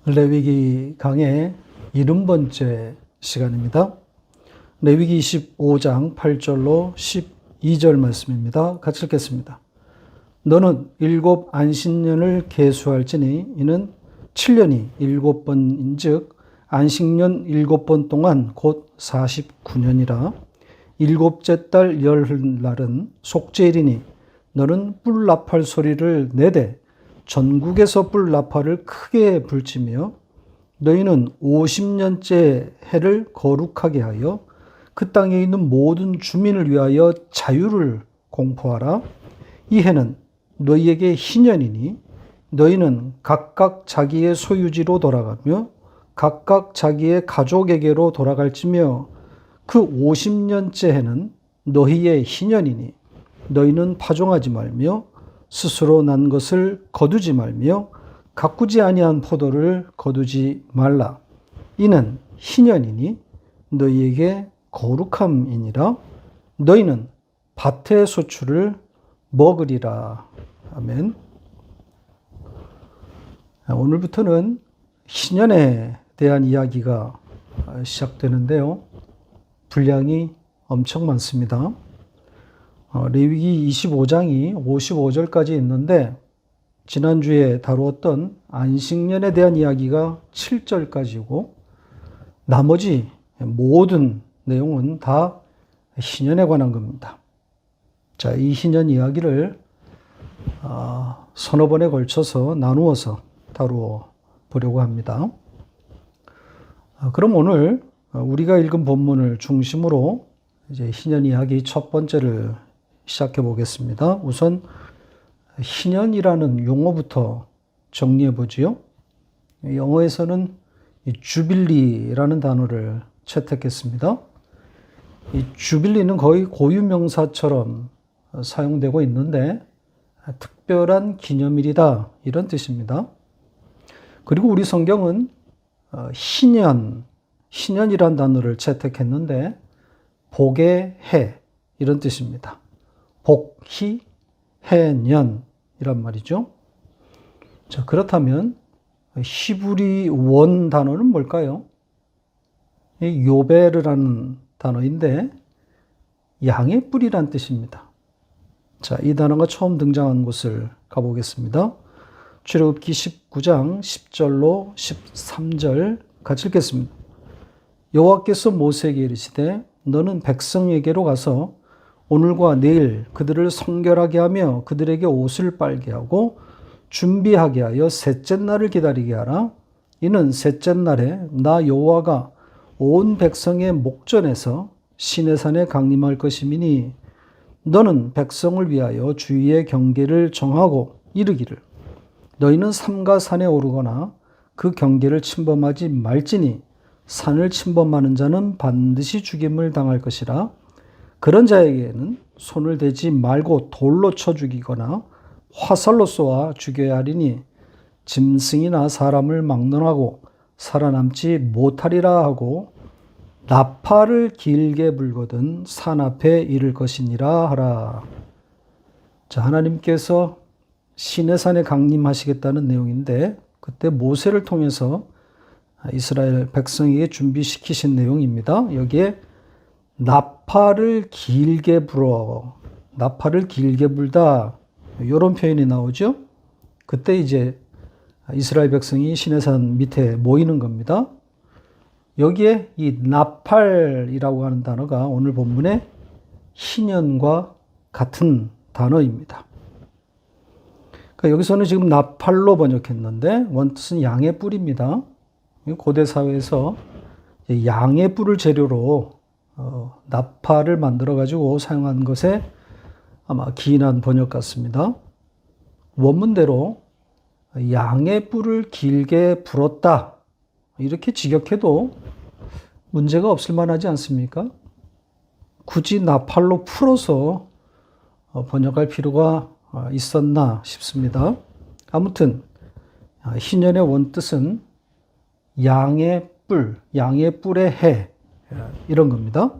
레위기 강의 70번째 시간입니다. 레위기 25장 8절로 12절 말씀입니다. 같이 읽겠습니다. 너는 7 안식년을 계수할지니 이는 7년이 7번인즉 안식년 7번 동안 곧 49년이라. 7째 달 열흘날은 속죄일이니 너는 뿔 나팔 소리를 내되 전국에서 뿔 나팔을 크게 불지며 너희는 50년째 해를 거룩하게 하여 그 땅에 있는 모든 주민을 위하여 자유를 공포하라. 이 해는 너희에게 희년이니 너희는 각각 자기의 소유지로 돌아가며 각각 자기의 가족에게로 돌아갈지며 그 50년째 해는 너희의 희년이니 너희는 파종하지 말며 스스로 난 것을 거두지 말며 가꾸지 아니한 포도를 거두지 말라. 이는 희년이니 너희에게 거룩함이니라. 너희는 밭의 소출을 먹으리라. 아멘. 오늘부터는 희년에 대한 이야기가 시작되는데요. 분량이 엄청 많습니다. 레위기 25장이 55절까지 있는데 지난주에 다루었던 안식년에 대한 이야기가 7절까지고 나머지 모든 내용은 다 희년에 관한 겁니다. 자, 이 희년 이야기를 서너 번에 걸쳐서 나누어서 다루어 보려고 합니다. 그럼 오늘 우리가 읽은 본문을 중심으로 이제 희년 이야기 첫 번째를 시작해 보겠습니다. 우선 희년이라는 용어부터 정리해 보지요. 영어에서는 주빌리라는 단어를 채택했습니다. 이 주빌리는 거의 고유명사처럼 사용되고 있는데 특별한 기념일이다 이런 뜻입니다. 그리고 우리 성경은 희년이란 단어를 채택했는데 복의 해 이런 뜻입니다. 복희 해년이란 말이죠. 자, 그렇다면 히브리 원 단어는 뭘까요? 요베르라는 단어인데 양의 뿔이란 뜻입니다. 자, 이 단어가 처음 등장한 곳을 가보겠습니다. 출애굽기 19장 10절로 13절 같이 읽겠습니다. 여호와께서 모세에게 이르시되 너는 백성에게로 가서 오늘과 내일 그들을 성결하게 하며 그들에게 옷을 빨게 하고 준비하게 하여 셋째 날을 기다리게 하라. 이는 셋째 날에 나 여호와가 온 백성의 목전에서 시내산에 강림할 것임이니 너는 백성을 위하여 주의의 경계를 정하고 이르기를 너희는 삼가 산에 오르거나 그 경계를 침범하지 말지니 산을 침범하는 자는 반드시 죽임을 당할 것이라. 그런 자에게는 손을 대지 말고 돌로 쳐 죽이거나 화살로 쏘아 죽여야 하리니 짐승이나 사람을 막론하고 살아남지 못하리라 하고 나팔을 길게 불거든 산 앞에 이를 것이니라 하라. 자, 하나님께서 시내산에 강림하시겠다는 내용인데 그때 모세를 통해서 이스라엘 백성에게 준비시키신 내용입니다. 여기에 나팔을 길게 불다 이런 표현이 나오죠. 그때 이제 이스라엘 백성이 시내산 밑에 모이는 겁니다. 여기에 이 나팔이라고 하는 단어가 오늘 본문의 희년과 같은 단어입니다. 그러니까 여기서는 지금 나팔로 번역했는데 원뜻은 양의 뿔입니다. 고대 사회에서 양의 뿔을 재료로 나팔을 만들어 가지고 사용한 것에 아마 기인한 번역 같습니다. 원문대로 양의 뿔을 길게 불었다 이렇게 직역해도 문제가 없을 만하지 않습니까? 굳이 나팔로 풀어서 번역할 필요가 있었나 싶습니다. 아무튼 희년의 원뜻은 양의 뿔의 해 이런 겁니다.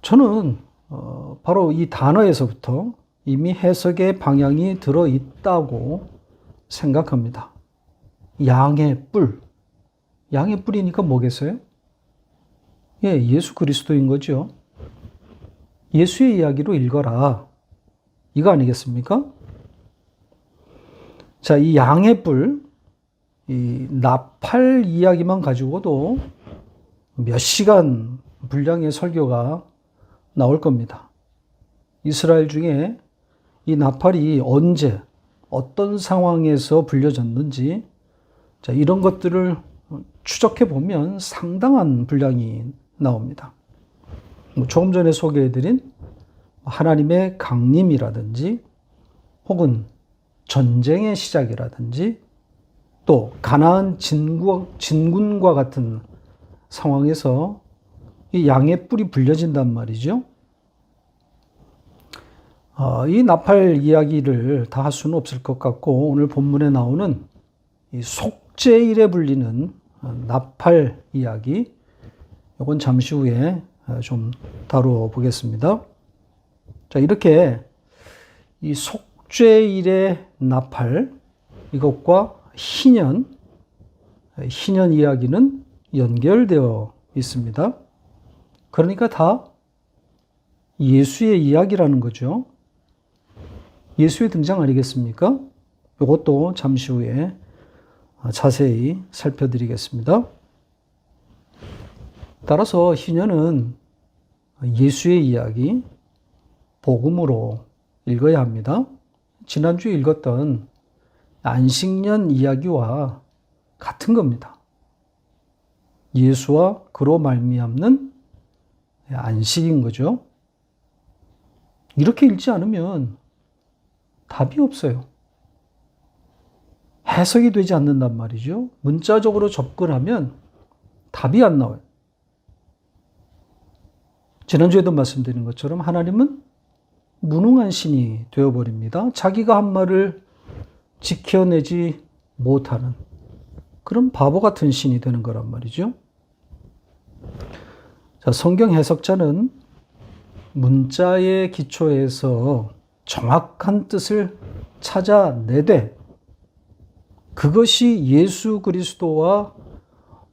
저는 바로 이 단어에서부터 이미 해석의 방향이 들어있다고 생각합니다. 양의 뿔. 양의 뿔이니까 뭐겠어요? 예, 예수 그리스도인 거죠. 예수의 이야기로 읽어라. 이거 아니겠습니까? 자, 이 양의 뿔, 이 나팔 이야기만 가지고도 몇 시간 분량의 설교가 나올 겁니다. 이스라엘 중에 이 나팔이 언제, 어떤 상황에서 불려졌는지, 자, 이런 것들을 추적해 보면 상당한 분량이 나옵니다. 조금 전에 소개해드린 하나님의 강림이라든지, 혹은 전쟁의 시작이라든지, 또 가나안 진군과 같은 상황에서 이 양의 뿔이 불려진단 말이죠. 이 나팔 이야기를 다 할 수는 없을 것 같고, 오늘 본문에 나오는 이 속죄일에 불리는 나팔 이야기, 이건 잠시 후에 좀 다루어 보겠습니다. 자, 이렇게 이 속죄일의 나팔, 이것과 희년 이야기는 연결되어 있습니다. 그러니까 다 예수의 이야기라는 거죠. 예수의 등장 아니겠습니까? 이것도 잠시 후에 자세히 살펴드리겠습니다. 따라서 희년은 예수의 이야기, 복음으로 읽어야 합니다. 지난주에 읽었던 안식년 이야기와 같은 겁니다. 예수와 그로 말미암는 안식인 거죠. 이렇게 읽지 않으면 답이 없어요. 해석이 되지 않는단 말이죠. 문자적으로 접근하면 답이 안 나와요. 지난주에도 말씀드린 것처럼 하나님은 무능한 신이 되어버립니다. 자기가 한 말을 지켜내지 못하는 그런 바보 같은 신이 되는 거란 말이죠. 자, 성경 해석자는 문자의 기초에서 정확한 뜻을 찾아내되 그것이 예수 그리스도와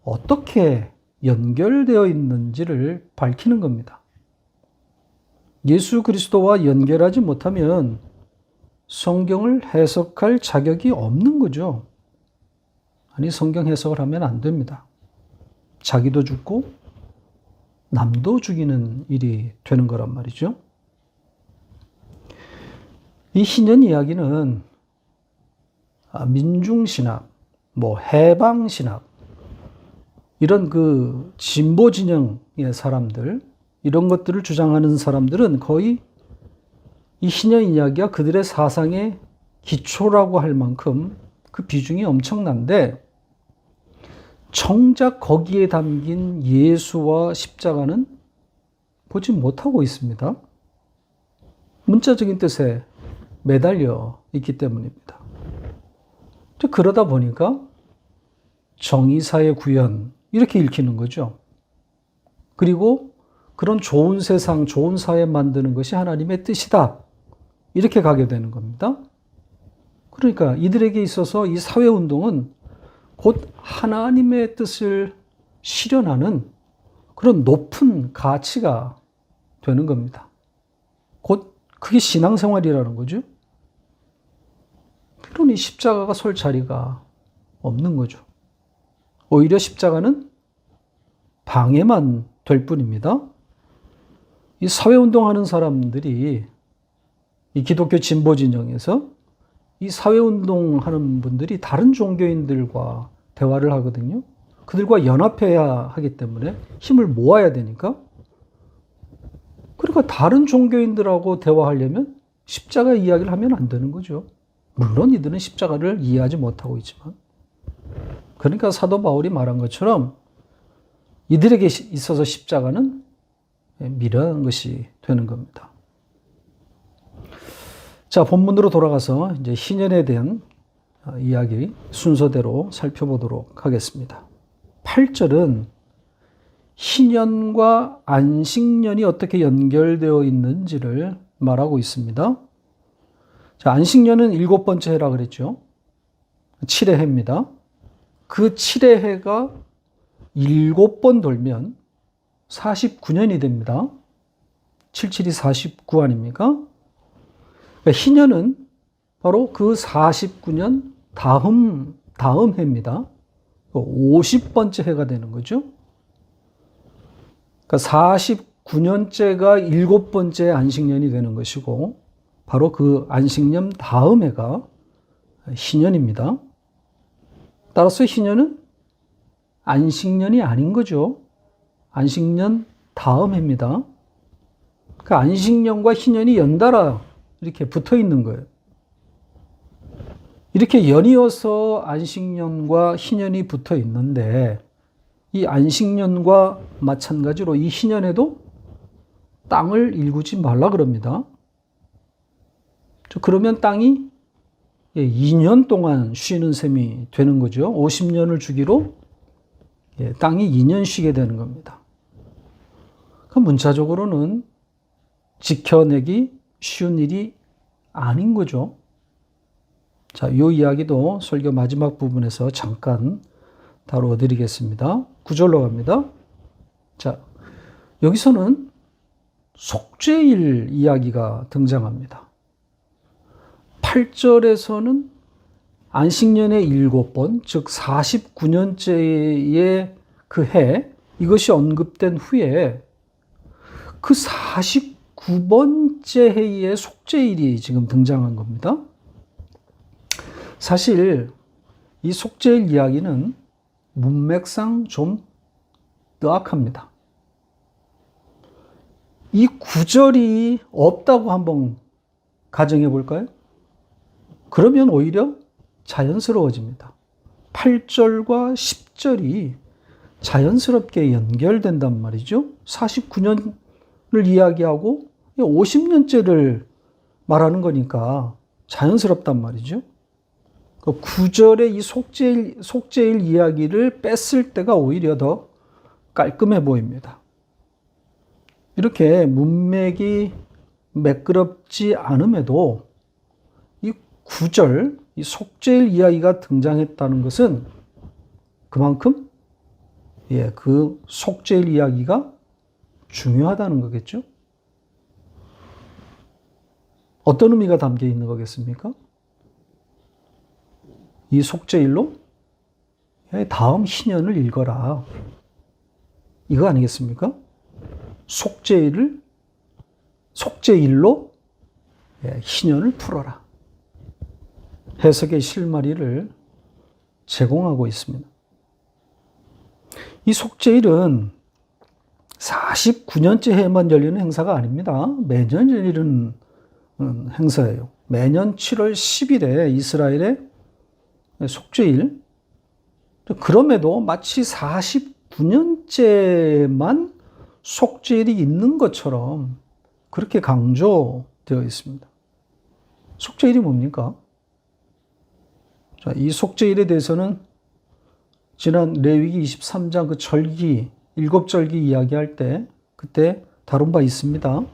어떻게 연결되어 있는지를 밝히는 겁니다. 예수 그리스도와 연결하지 못하면 성경을 해석할 자격이 없는 거죠. 아니, 성경 해석을 하면 안 됩니다. 자기도 죽고 남도 죽이는 일이 되는 거란 말이죠. 이 희년 이야기는 민중신학, 해방신학, 이런 그 진보 진영의 사람들, 이런 것들을 주장하는 사람들은 거의 이 희년 이야기가 그들의 사상의 기초라고 할 만큼 그 비중이 엄청난데, 정작 거기에 담긴 예수와 십자가는 보지 못하고 있습니다. 문자적인 뜻에 매달려 있기 때문입니다. 그러다 보니까 정의사의 구현, 이렇게 읽히는 거죠. 그리고 그런 좋은 세상, 좋은 사회 만드는 것이 하나님의 뜻이다, 이렇게 가게 되는 겁니다. 그러니까 이들에게 있어서 이 사회운동은 곧 하나님의 뜻을 실현하는 그런 높은 가치가 되는 겁니다. 곧 그게 신앙생활이라는 거죠. 그러니 십자가가 설 자리가 없는 거죠. 오히려 십자가는 방해만 될 뿐입니다. 이 사회운동하는 사람들이, 이 기독교 진보 진영에서 이 사회운동하는 분들이 다른 종교인들과 대화를 하거든요. 그들과 연합해야 하기 때문에 힘을 모아야 되니까. 그러니까 다른 종교인들하고 대화하려면 십자가 이야기를 하면 안 되는 거죠. 물론 이들은 십자가를 이해하지 못하고 있지만. 그러니까 사도 바울이 말한 것처럼 이들에게 있어서 십자가는 미련한 것이 되는 겁니다. 자, 본문으로 돌아가서 이제 희년에 대한 이야기 순서대로 살펴보도록 하겠습니다. 8절은 희년과 안식년이 어떻게 연결되어 있는지를 말하고 있습니다. 자, 안식년은 7번째 해라 그랬죠. 7의 해입니다. 그 7의 해가 7번 돌면 49년이 됩니다. 77이 49 아닙니까? 그러니까 희년은 바로 그 49년 다음 해입니다. 50번째 해가 되는 거죠. 그러니까 49년째가 7번째 안식년이 되는 것이고 바로 그 안식년 다음 해가 희년입니다. 따라서 희년은 안식년이 아닌 거죠. 안식년 다음 해입니다. 그 안식년과 희년이 연달아 이렇게 붙어 있는 거예요. 이렇게 연이어서 안식년과 희년이 붙어 있는데 이 안식년과 마찬가지로 이 희년에도 땅을 일구지 말라 그럽니다. 그러면 땅이 2년 동안 쉬는 셈이 되는 거죠. 50년을 주기로 땅이 2년 쉬게 되는 겁니다. 그 문자적으로는 지켜내기 쉬운 일이 아닌 거죠. 자, 이 이야기도 설교 마지막 부분에서 잠깐 다루어드리겠습니다. 9절로 갑니다. 자, 여기서는 속죄일 이야기가 등장합니다. 8절에서는 안식년의 7번, 즉 49년째의 그 해, 이것이 언급된 후에 그 49번째 해의 속죄일이 지금 등장한 겁니다. 사실 이 속죄일 이야기는 문맥상 좀 뜨악합니다. 이 9절이 없다고 한번 가정해 볼까요? 그러면 오히려 자연스러워집니다. 8절과 10절이 자연스럽게 연결된단 말이죠. 49년을 이야기하고 50년째를 말하는 거니까 자연스럽단 말이죠. 9절의 이 속죄일 이야기를 뺐을 때가 오히려 더 깔끔해 보입니다. 이렇게 문맥이 매끄럽지 않음에도 이 9절, 이 속죄일 이야기가 등장했다는 것은 그만큼 그 속죄일 이야기가 중요하다는 거겠죠. 어떤 의미가 담겨 있는 거겠습니까? 이 속죄일로 다음 희년을 읽어라. 이거 아니겠습니까? 속죄일로 희년을 풀어라. 해석의 실마리를 제공하고 있습니다. 이 속죄일은 49년째 해에만 열리는 행사가 아닙니다. 매년 열리는 행사예요. 매년 7월 10일에 이스라엘의 속죄일. 그럼에도 마치 49년째만 속죄일이 있는 것처럼 그렇게 강조되어 있습니다. 속죄일이 뭡니까? 자, 이 속죄일에 대해서는 지난 레위기 23장 그 절기, 7절기 이야기할 때 그때 다룬 바 있습니다.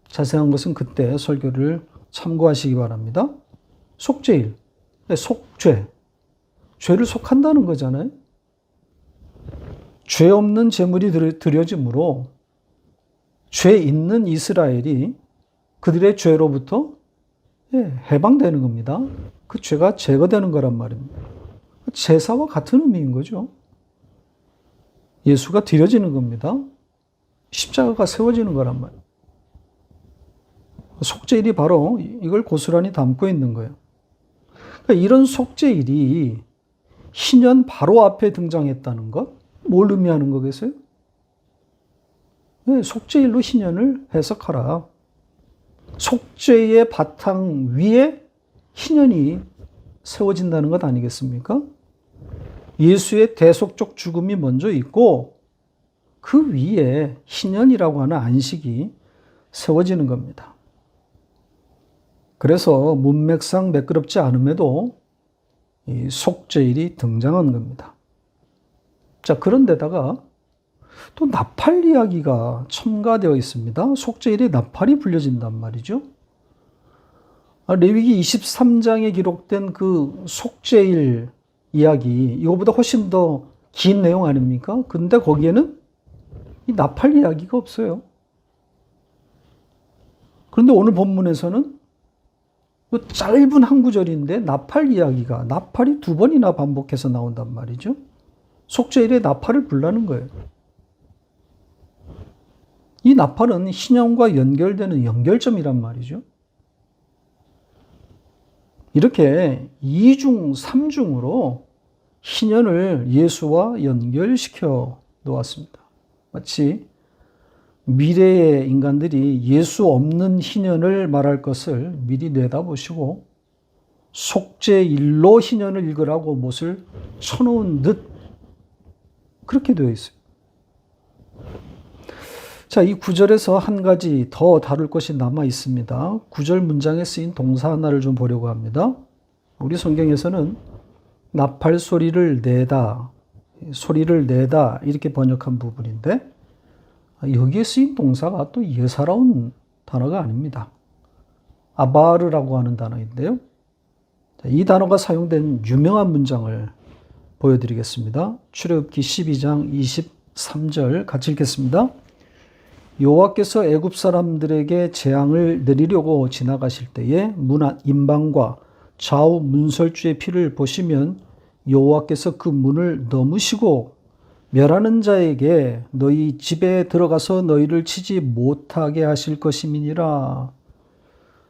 자세한 것은 그때 설교를 참고하시기 바랍니다. 속죄일, 속죄, 죄를 속한다는 거잖아요. 죄 없는 제물이 드려지므로 죄 있는 이스라엘이 그들의 죄로부터 해방되는 겁니다. 그 죄가 제거되는 거란 말입니다. 제사와 같은 의미인 거죠. 예수가 드려지는 겁니다. 십자가가 세워지는 거란 말이에요. 속죄일이 바로 이걸 고스란히 담고 있는 거예요. 그러니까 이런 속죄일이 희년 바로 앞에 등장했다는 것, 뭘 의미하는 거겠어요? 속죄일로 희년을 해석하라. 속죄의 바탕 위에 희년이 세워진다는 것 아니겠습니까? 예수의 대속적 죽음이 먼저 있고 그 위에 희년이라고 하는 안식이 세워지는 겁니다. 그래서 문맥상 매끄럽지 않음에도 이 속죄일이 등장한 겁니다. 자, 그런데다가 또 나팔 이야기가 첨가되어 있습니다. 속죄일에 나팔이 불려진단 말이죠. 레위기 23장에 기록된 그 속죄일 이야기, 이거보다 훨씬 더 긴 내용 아닙니까? 근데 거기에는 이 나팔 이야기가 없어요. 그런데 오늘 본문에서는 그 짧은 한 구절인데 나팔 이야기가, 나팔이 두 번이나 반복해서 나온단 말이죠. 속죄일에 나팔을 불라는 거예요. 이 나팔은 신령과 연결되는 연결점이란 말이죠. 이렇게 2중, 3중으로 희년을 예수와 연결시켜 놓았습니다. 마치 미래의 인간들이 예수 없는 희년을 말할 것을 미리 내다보시고 속죄일로 희년을 읽으라고 못을 쳐놓은 듯 그렇게 되어 있어요. 자, 이 구절에서 한 가지 더 다룰 것이 남아 있습니다. 구절 문장에 쓰인 동사 하나를 좀 보려고 합니다. 우리 성경에서는 나팔 소리를 내다, 이렇게 번역한 부분인데 여기에 쓰인 동사가 또 예사로운 단어가 아닙니다. 아바르라고 하는 단어인데요. 이 단어가 사용된 유명한 문장을 보여드리겠습니다. 출애굽기 12장 23절 같이 읽겠습니다. 여호와께서 애굽 사람들에게 재앙을 내리려고 지나가실 때에 문 임방과 좌우 문설주의 피를 보시면 여호와께서 그 문을 넘으시고 멸하는 자에게 너희 집에 들어가서 너희를 치지 못하게 하실 것임이니라.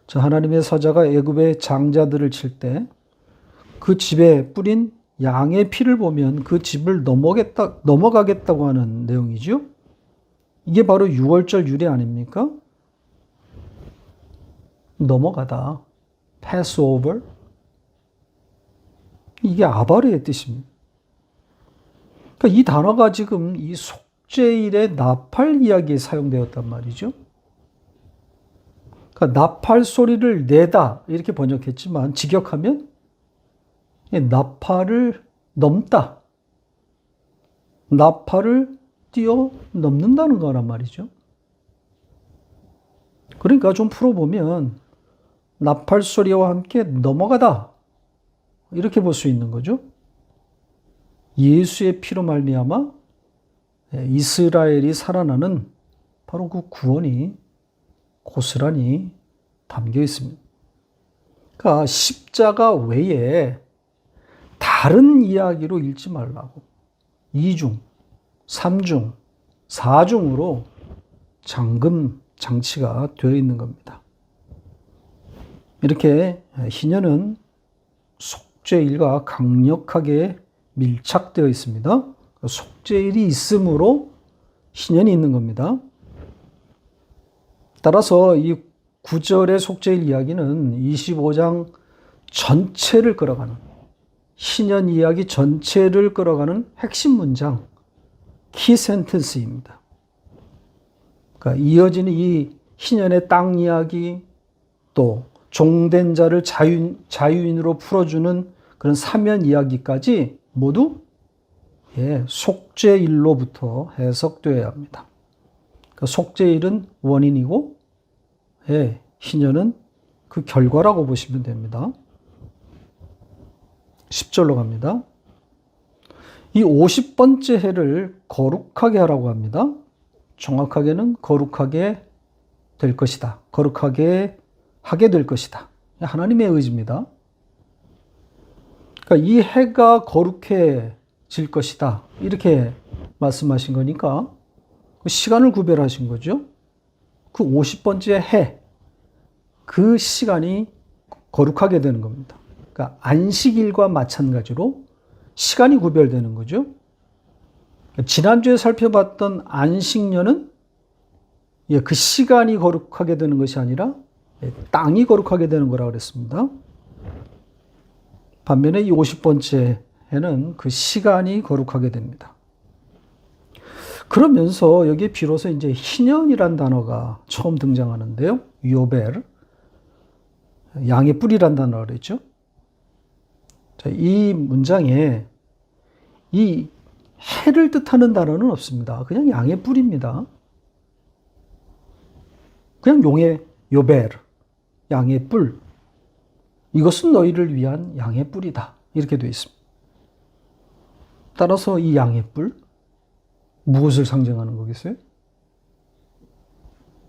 자, 하나님의 사자가 애굽의 장자들을 칠 때 그 집에 뿌린 양의 피를 보면 그 집을 넘어가겠다고 하는 내용이죠. 이게 바로 6월절 유래 아닙니까? 넘어가다. Passover. 이게 아바르의 뜻입니다. 그러니까 이 단어가 지금 이 속죄일의 나팔 이야기에 사용되었단 말이죠. 그러니까 나팔 소리를 내다 이렇게 번역했지만 직역하면 나팔을 넘다. 나팔을 뛰어넘는다는 거란 말이죠. 그러니까 좀 풀어보면 나팔 소리와 함께 넘어가다 이렇게 볼 수 있는 거죠. 예수의 피로 말미암아 이스라엘이 살아나는 바로 그 구원이 고스란히 담겨 있습니다. 그러니까 십자가 외에 다른 이야기로 읽지 말라고 2중, 3중, 4중으로 잠금 장치가 되어 있는 겁니다. 이렇게 희년은 속죄일과 강력하게 밀착되어 있습니다. 속죄일이 있으므로 희년이 있는 겁니다. 따라서 이 9절의 속죄일 이야기는 25장 전체를 끌어가는, 희년 이야기 전체를 끌어가는 핵심 문장, 키 센텐스입니다. 그러니까 이어지는 이 희년의 땅 이야기, 또 종된 자를 자유인으로 풀어주는 그런 사면 이야기까지 모두 속죄일로부터 해석되어야 합니다. 그러니까 속죄일은 원인이고 희년은 그 결과라고 보시면 됩니다. 10절로 갑니다. 이 50번째 해를 거룩하게 하라고 합니다. 정확하게는 거룩하게 될 것이다. 거룩하게 하게 될 것이다. 하나님의 의지입니다. 그러니까 이 해가 거룩해질 것이다. 이렇게 말씀하신 거니까 시간을 구별하신 거죠. 그 50번째 해, 그 시간이 거룩하게 되는 겁니다. 그러니까 안식일과 마찬가지로 시간이 구별되는 거죠. 지난주에 살펴봤던 안식년은 그 시간이 거룩하게 되는 것이 아니라 땅이 거룩하게 되는 거라고 그랬습니다. 반면에 이 50번째 해는 그 시간이 거룩하게 됩니다. 그러면서 여기에 비로소 이제 희년이란 단어가 처음 등장하는데요. 요벨, 양의 뿔이란 단어를 그랬죠. 자, 이 문장에 이 해를 뜻하는 단어는 없습니다. 그냥 양의 뿔입니다. 그냥 용의 요벨, 양의 뿔. 이것은 너희를 위한 양의 뿔이다. 이렇게 되어 있습니다. 따라서 이 양의 뿔, 무엇을 상징하는 거겠어요?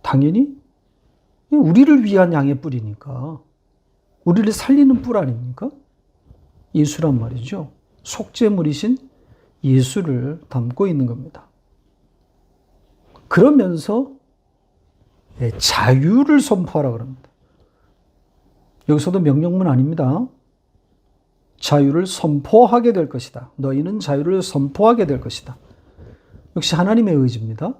당연히 우리를 위한 양의 뿔이니까, 우리를 살리는 뿔 아닙니까? 예수란 말이죠. 속죄물이신 예수를 담고 있는 겁니다. 그러면서 자유를 선포하라 그럽니다. 여기서도 명령문 아닙니다. 자유를 선포하게 될 것이다. 너희는 자유를 선포하게 될 것이다. 역시 하나님의 의지입니다.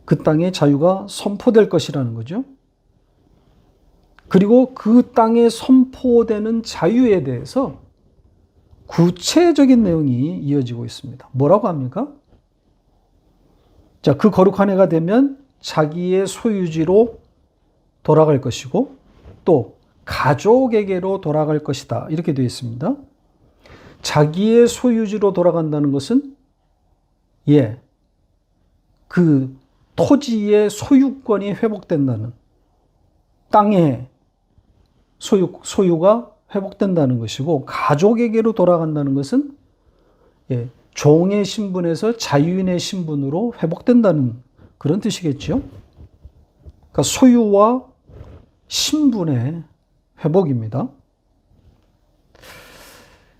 그 땅에 자유가 선포될 것이라는 거죠. 그리고 그 땅에 선포되는 자유에 대해서 구체적인 내용이 이어지고 있습니다. 뭐라고 합니까? 자, 그 거룩한 해가 되면 자기의 소유지로 돌아갈 것이고 또 가족에게로 돌아갈 것이다. 이렇게 되어 있습니다. 자기의 소유지로 돌아간다는 것은 그 토지의 소유권이 회복된다는, 땅의 소유가 회복된다는 것이고, 가족에게로 돌아간다는 것은 종의 신분에서 자유인의 신분으로 회복된다는 그런 뜻이겠죠. 그러니까 소유와 신분의 회복입니다.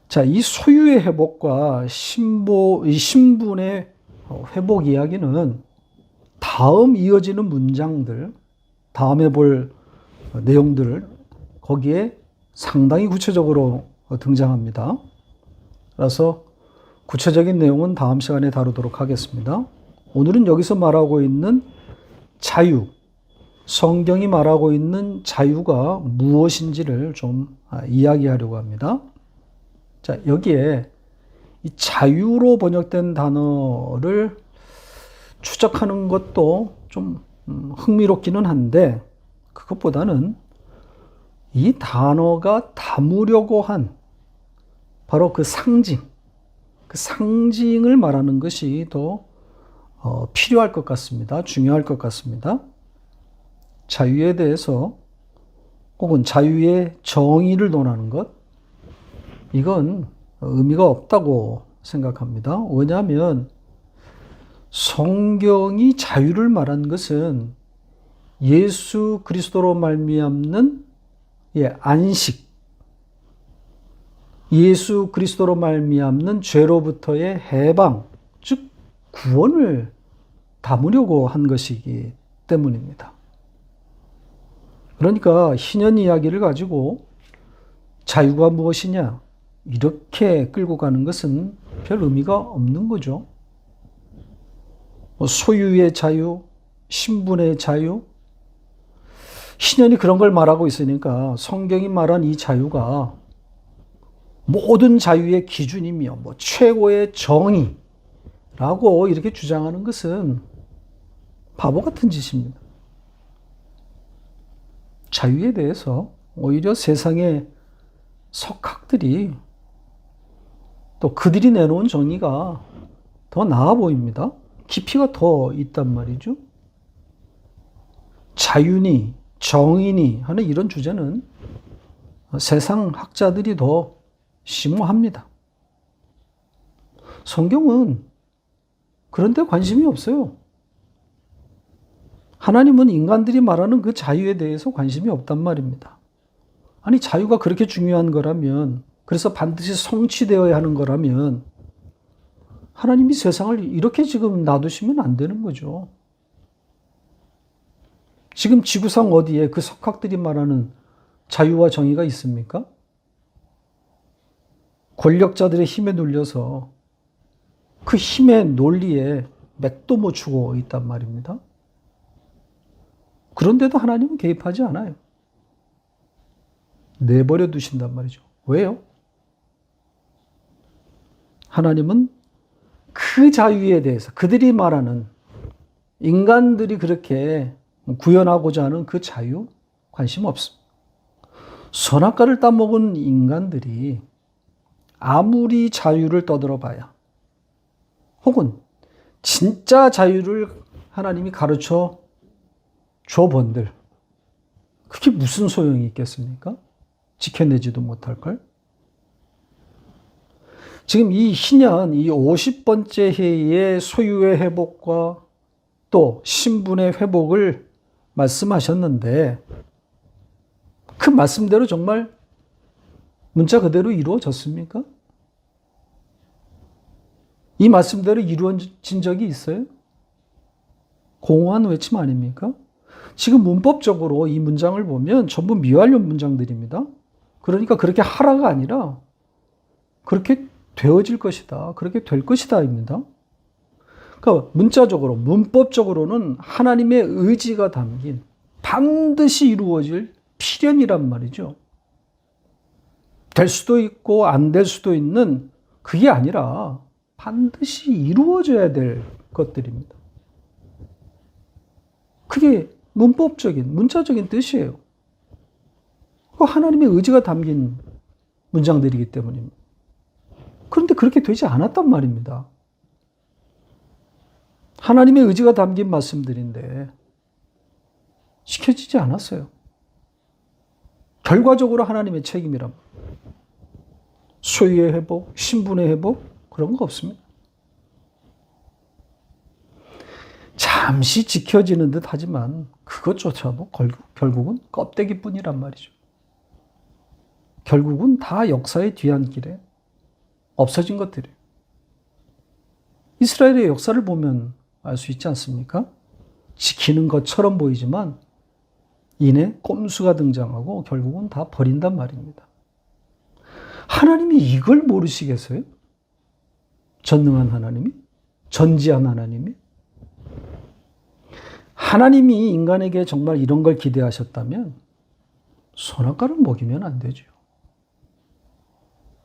자, 이 소유의 회복과 신분의 회복 이야기는 다음 이어지는 문장들, 다음에 볼 내용들을 거기에 상당히 구체적으로 등장합니다. 그래서 구체적인 내용은 다음 시간에 다루도록 하겠습니다. 오늘은 여기서 말하고 있는 자유, 성경이 말하고 있는 자유가 무엇인지를 좀 이야기하려고 합니다. 자, 여기에 이 자유로 번역된 단어를 추적하는 것도 좀 흥미롭기는 한데, 그것보다는 이 단어가 담으려고 한 바로 그 상징을 말하는 것이 더 필요할 것 같습니다. 중요할 것 같습니다. 자유에 대해서 혹은 자유의 정의를 논하는 것, 이건 의미가 없다고 생각합니다. 왜냐하면 성경이 자유를 말한 것은 예수 그리스도로 말미암는 안식, 예수 그리스도로 말미암는 죄로부터의 해방, 즉 구원을 담으려고 한 것이기 때문입니다. 그러니까 희년 이야기를 가지고 자유가 무엇이냐 이렇게 끌고 가는 것은 별 의미가 없는 거죠. 소유의 자유, 신분의 자유, 희년이 그런 걸 말하고 있으니까 성경이 말한 이 자유가 모든 자유의 기준이며 최고의 정의라고 이렇게 주장하는 것은 바보 같은 짓입니다. 자유에 대해서 오히려 세상의 석학들이 또 그들이 내놓은 정의가 더 나아 보입니다. 깊이가 더 있단 말이죠. 자유니 정의니 하는 이런 주제는 세상 학자들이 더 심오합니다. 성경은 그런 데 관심이 없어요. 하나님은 인간들이 말하는 그 자유에 대해서 관심이 없단 말입니다. 아니, 자유가 그렇게 중요한 거라면, 그래서 반드시 성취되어야 하는 거라면 하나님이 세상을 이렇게 지금 놔두시면 안 되는 거죠. 지금 지구상 어디에 그 석학들이 말하는 자유와 정의가 있습니까? 권력자들의 힘에 눌려서 그 힘의 논리에 맥도 못 추고 있단 말입니다. 그런데도 하나님은 개입하지 않아요. 내버려 두신단 말이죠. 왜요? 하나님은 그 자유에 대해서 그들이 말하는, 인간들이 그렇게 구현하고자 하는 그 자유 관심 없습니다. 선악과를 따먹은 인간들이 아무리 자유를 떠들어봐야, 혹은 진짜 자유를 하나님이 가르쳐 줘본들 그게 무슨 소용이 있겠습니까? 지켜내지도 못할 걸. 지금 이 희년, 이 50번째 해의 소유의 회복과 또 신분의 회복을 말씀하셨는데 그 말씀대로 정말 문자 그대로 이루어졌습니까? 이 말씀대로 이루어진 적이 있어요? 공허한 외침 아닙니까? 지금 문법적으로 이 문장을 보면 전부 미완료 문장들입니다. 그러니까 그렇게 하라가 아니라 그렇게 되어질 것이다. 그렇게 될 것이다입니다. 그러니까 문자적으로, 문법적으로는 하나님의 의지가 담긴 반드시 이루어질 필연이란 말이죠. 될 수도 있고 안 될 수도 있는 그게 아니라 반드시 이루어져야 될 것들입니다. 그게 문법적인, 문자적인 뜻이에요. 하나님의 의지가 담긴 문장들이기 때문입니다. 그런데 그렇게 되지 않았단 말입니다. 하나님의 의지가 담긴 말씀들인데 지켜지지 않았어요. 결과적으로 하나님의 책임이란 말이에요. 소유의 회복, 신분의 회복 그런 거 없습니다. 잠시 지켜지는 듯 하지만 그것조차도 결국은 껍데기뿐이란 말이죠. 결국은 다 역사의 뒤안길에 없어진 것들이에요. 이스라엘의 역사를 보면 알 수 있지 않습니까? 지키는 것처럼 보이지만 이내 꼼수가 등장하고 결국은 다 버린단 말입니다. 하나님이 이걸 모르시겠어요? 전능한 하나님이? 전지한 하나님이? 하나님이 인간에게 정말 이런 걸 기대하셨다면 선악과를 먹이면 안 되죠.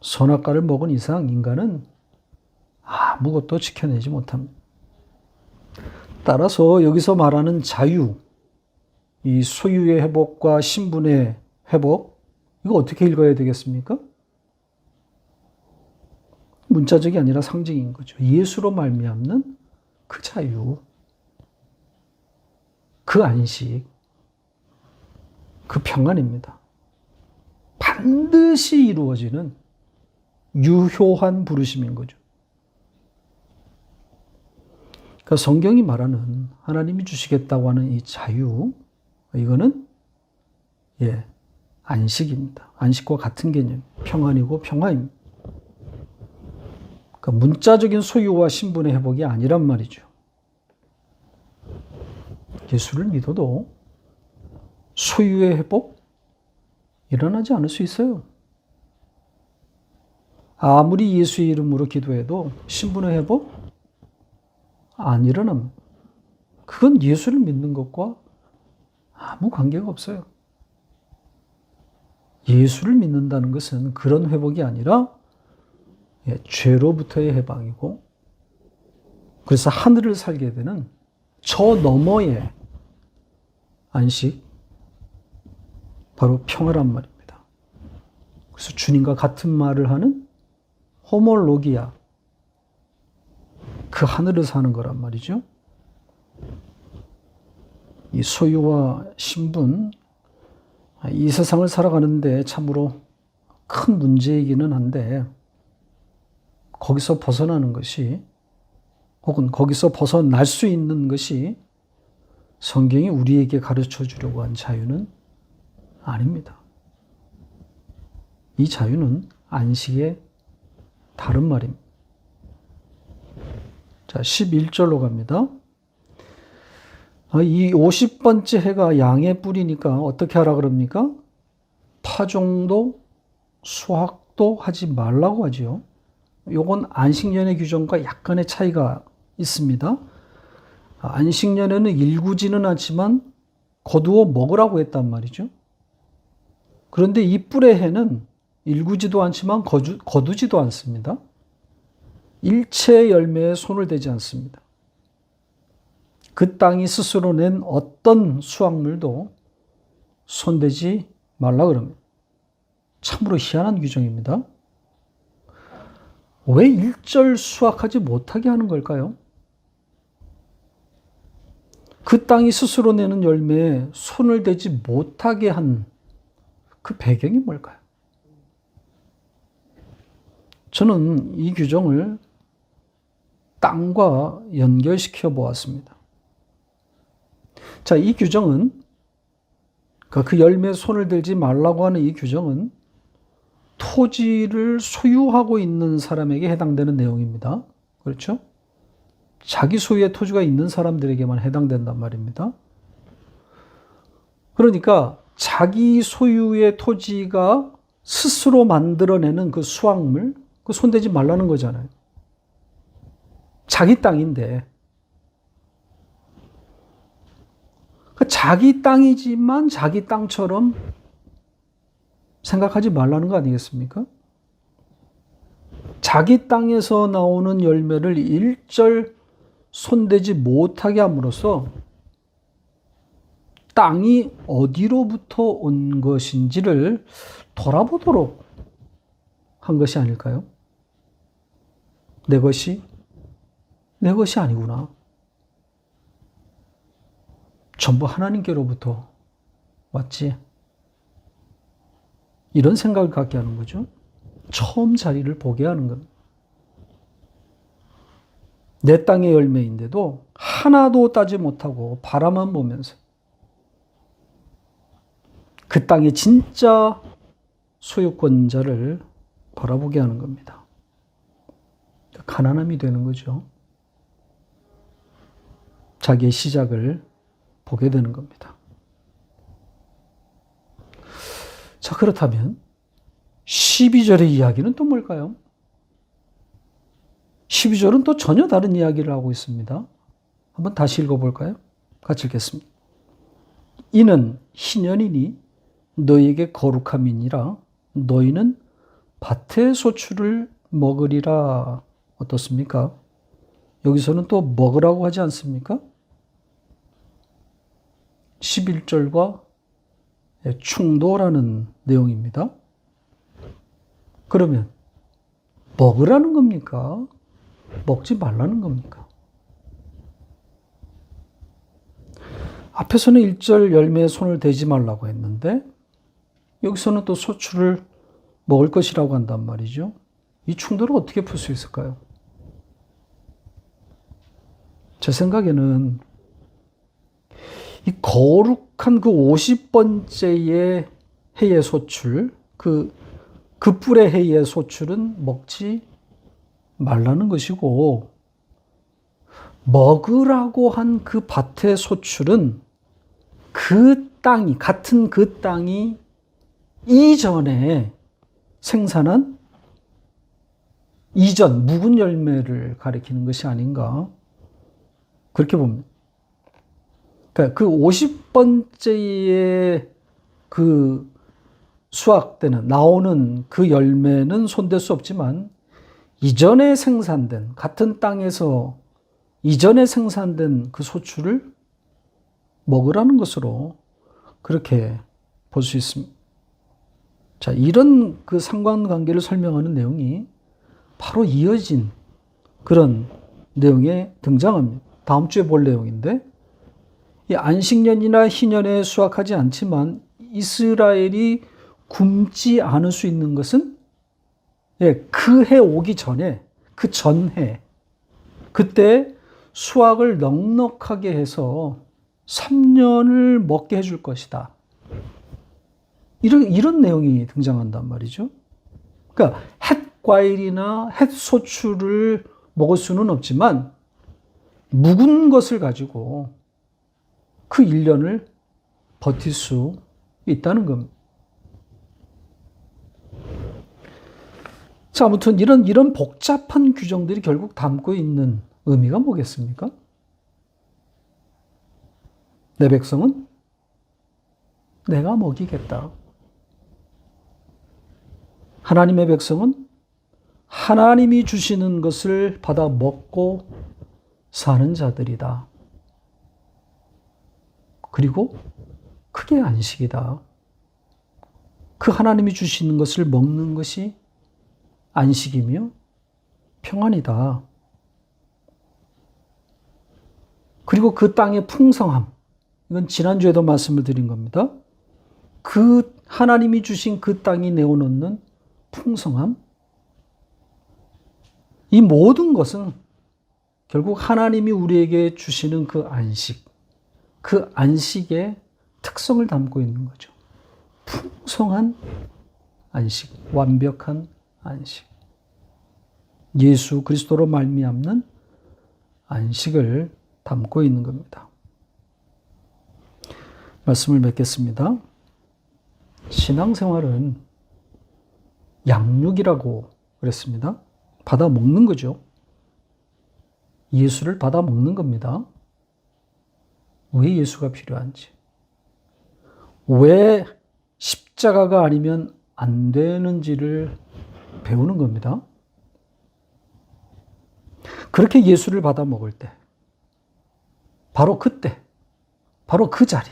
선악과를 먹은 이상 인간은 아무것도 지켜내지 못합니다. 따라서 여기서 말하는 자유, 이 소유의 회복과 신분의 회복, 이거 어떻게 읽어야 되겠습니까? 문자적이 아니라 상징인 거죠. 예수로 말미암는 그 자유, 그 안식, 그 평안입니다. 반드시 이루어지는 유효한 부르심인 거죠. 그러니까 성경이 말하는 하나님이 주시겠다고 하는 이 자유, 이거는 안식입니다. 안식과 같은 개념, 평안이고 평화입니다. 그러니까 문자적인 소유와 신분의 회복이 아니란 말이죠. 예수를 믿어도 소유의 회복 일어나지 않을 수 있어요. 아무리 예수의 이름으로 기도해도 신분의 회복 안 일어납니다. 그건 예수를 믿는 것과 아무 관계가 없어요. 예수를 믿는다는 것은 그런 회복이 아니라 죄로부터의 해방이고, 그래서 하늘을 살게 되는 저 너머의 안식, 바로 평화란 말입니다. 그래서 주님과 같은 말을 하는 호몰로기아, 그 하늘을 사는 거란 말이죠. 이 소유와 신분, 이 세상을 살아가는데 참으로 큰 문제이기는 한데 거기서 벗어나는 것이, 혹은 거기서 벗어날 수 있는 것이 성경이 우리에게 가르쳐 주려고 한 자유는 아닙니다. 이 자유는 안식의 다른 말입니다. 자, 11절로 갑니다. 이 50번째 해가 양의 뿔이니까 어떻게 하라 그럽니까? 파종도 수확도 하지 말라고 하죠. 요건 안식년의 규정과 약간의 차이가 있습니다. 안식년에는 일구지는 않지만 거두어 먹으라고 했단 말이죠. 그런데 이 뿔의 해는 일구지도 않지만 거두지도 않습니다. 일체의 열매에 손을 대지 않습니다. 그 땅이 스스로 낸 어떤 수확물도 손대지 말라 그럽니다. 참으로 희한한 규정입니다. 왜 일절 수확하지 못하게 하는 걸까요? 그 땅이 스스로 내는 열매에 손을 대지 못하게 한 그 배경이 뭘까요? 저는 이 규정을 땅과 연결시켜 보았습니다. 자, 이 규정은 그 열매에 손을 대지 말라고 하는 이 규정은 토지를 소유하고 있는 사람에게 해당되는 내용입니다. 그렇죠? 자기 소유의 토지가 있는 사람들에게만 해당된단 말입니다. 그러니까 자기 소유의 토지가 스스로 만들어내는 그 수확물, 그 손대지 말라는 거잖아요. 자기 땅인데. 자기 땅이지만 자기 땅처럼 생각하지 말라는 거 아니겠습니까? 자기 땅에서 나오는 열매를 일절 손대지 못하게 함으로써 땅이 어디로부터 온 것인지를 돌아보도록 한 것이 아닐까요? 내 것이 아니구나. 전부 하나님께로부터 왔지. 이런 생각을 갖게 하는 거죠. 처음 자리를 보게 하는 겁니다. 내 땅의 열매인데도 하나도 따지 못하고 바라만 보면서 그 땅의 진짜 소유권자를 바라보게 하는 겁니다. 가난함이 되는 거죠. 자기의 시작을 보게 되는 겁니다. 자, 그렇다면 12절의 이야기는 또 뭘까요? 12절은 또 전혀 다른 이야기를 하고 있습니다. 한번 다시 읽어볼까요? 같이 읽겠습니다. 이는 희년이니 너희에게 거룩함이니라. 너희는 밭의 소출을 먹으리라. 어떻습니까? 여기서는 또 먹으라고 하지 않습니까? 11절과 충돌하는 내용입니다. 그러면 먹으라는 겁니까? 먹지 말라는 겁니까? 앞에서는 1절 열매에 손을 대지 말라고 했는데 여기서는 또 소출을 먹을 것이라고 한단 말이죠. 이 충돌을 어떻게 풀 수 있을까요? 제 생각에는 이 거룩한 그 50번째의 해의 소출, 그 뿔의 해의 소출은 먹지 말라는 것이고, 먹으라고 한 그 밭의 소출은 그 땅이, 같은 그 땅이 이전에 생산한 이전 묵은 열매를 가리키는 것이 아닌가, 그렇게 봅니다. 그러니까 그 50번째의 그 수확되는, 나오는 그 열매는 손댈 수 없지만 이전에 생산된, 같은 땅에서 이전에 생산된 그 소출을 먹으라는 것으로 그렇게 볼 수 있습니다. 자, 이런 그 상관관계를 설명하는 내용이 바로 이어진 그런 내용에 등장합니다. 다음 주에 볼 내용인데, 이 안식년이나 희년에 수확하지 않지만 이스라엘이 굶지 않을 수 있는 것은 그 해 오기 전에, 그 전해, 그때 수확을 넉넉하게 해서 3년을 먹게 해줄 것이다. 이런 내용이 등장한단 말이죠. 그러니까 햇과일이나 햇소출을 먹을 수는 없지만 묵은 것을 가지고 그 1년을 버틸 수 있다는 겁니다. 자, 아무튼 이런 복잡한 규정들이 결국 담고 있는 의미가 뭐겠습니까? 내 백성은 내가 먹이겠다. 하나님의 백성은 하나님이 주시는 것을 받아 먹고 사는 자들이다. 그리고 그게 안식이다. 그 하나님이 주시는 것을 먹는 것이 안식이며 평안이다. 그리고 그 땅의 풍성함, 이건 지난주에도 말씀을 드린 겁니다. 그 하나님이 주신 그 땅이 내어놓는 풍성함, 이 모든 것은 결국 하나님이 우리에게 주시는 그 안식의 특성을 담고 있는 거죠. 풍성한 안식, 완벽한 안식. 예수 그리스도로 말미암는 안식을 담고 있는 겁니다. 말씀을 맺겠습니다. 신앙생활은 양육이라고 그랬습니다. 받아 먹는 거죠. 예수를 받아 먹는 겁니다. 왜 예수가 필요한지, 왜 십자가가 아니면 안 되는지를 배우는 겁니다. 그렇게 예수를 받아 먹을 때, 바로 그때, 바로 그 자리,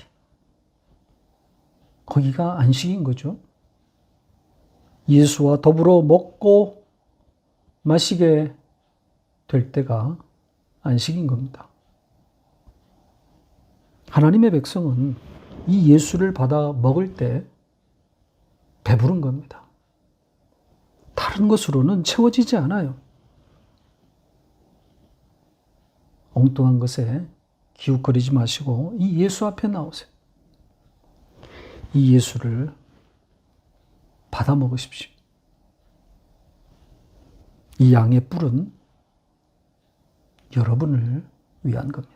거기가 안식인 거죠. 예수와 더불어 먹고 마시게 될 때가 안식인 겁니다. 하나님의 백성은 이 예수를 받아 먹을 때 배부른 겁니다. 다른 것으로는 채워지지 않아요. 엉뚱한 것에 기웃거리지 마시고 이 예수 앞에 나오세요. 이 예수를 받아 먹으십시오. 이 양의 뿔은 여러분을 위한 겁니다.